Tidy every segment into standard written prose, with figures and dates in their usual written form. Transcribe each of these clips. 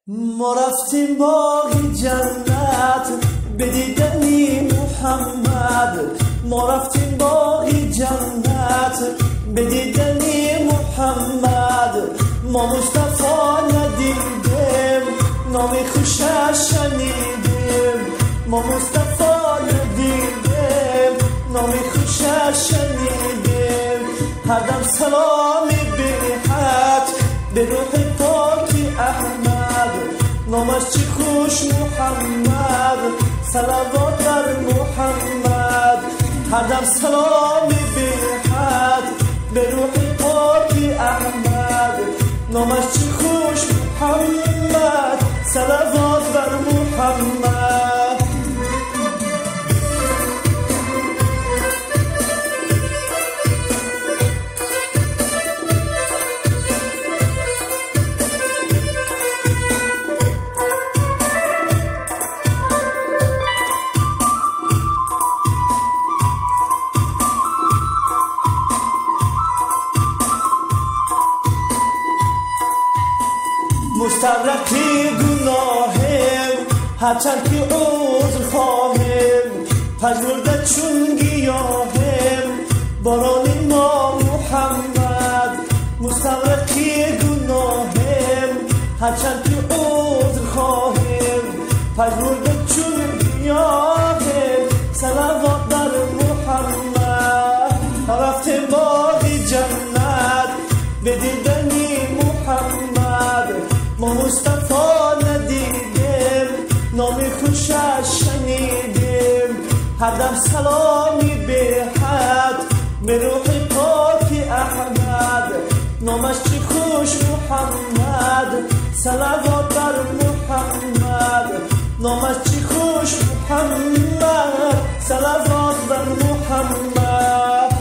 ما رفتیم باغ جنت به دیدنی محمد. ما رفتیم باغ جنت به دیدنی محمد. ما مصطفی ندیدیم نام خوشش شنیدیم. ما مصطفی ندیدیم نام خوشش شنیدیم. هر دم سلامی بیحت به روح پاکی احمد. نامش چی خوش محمد، صلوات بر محمد. هر دم سلامی بیحت به روح پاکی احمد. نامش چی خوش محمد، صلوات بر محمد. مستغرقی گناهم هرچند که عذر خواهم. پژمرده چون گیاهم باران ما محمد. مستغرقی گناهم هرچند که عذر خواهم. پژمرده چون گیاهم صلوات بر محمد. رفتیم باغ جنت به دیدنی محمد. ما مصطفی ندیدیم نام خوشش شنیدیم. هر دم سلامی بیحت به روح پاکی احمد. نامش چی خوش محمد، صلوات بر محمد. نامش چی خوش محمد، صلوات بر محمد.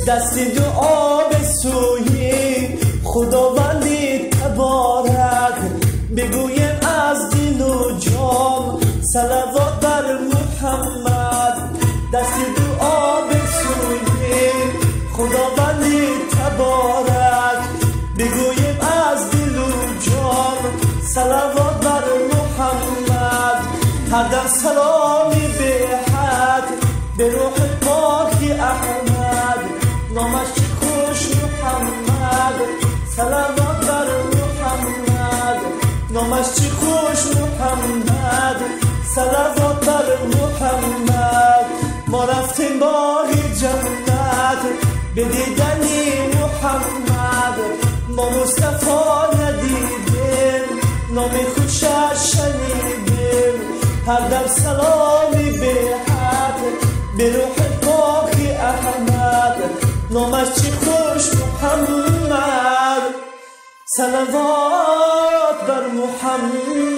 دستی دعا به سوی خداوندی تبارک. بگویم از دل و جان صلوات بر محمد. دستی دعا به سوی خداوندی تبارک. بگویم از دل و جان صلوات بر محمد. هر دم سلامی بیحت به روح پاکی احمد. نامش چی خوش محمد، صلوات بر محمد. نامش چی خوش محمد، صلوات بر محمد. ما رفتیم باغ جنت به دیدنی محمد. ما مصطفی ندیدیم نام خوشش شنیدیم. هر دم سلامی بیحت به روح پاکی احمد. نامش چی خوش محمد، صلوات بر محمد.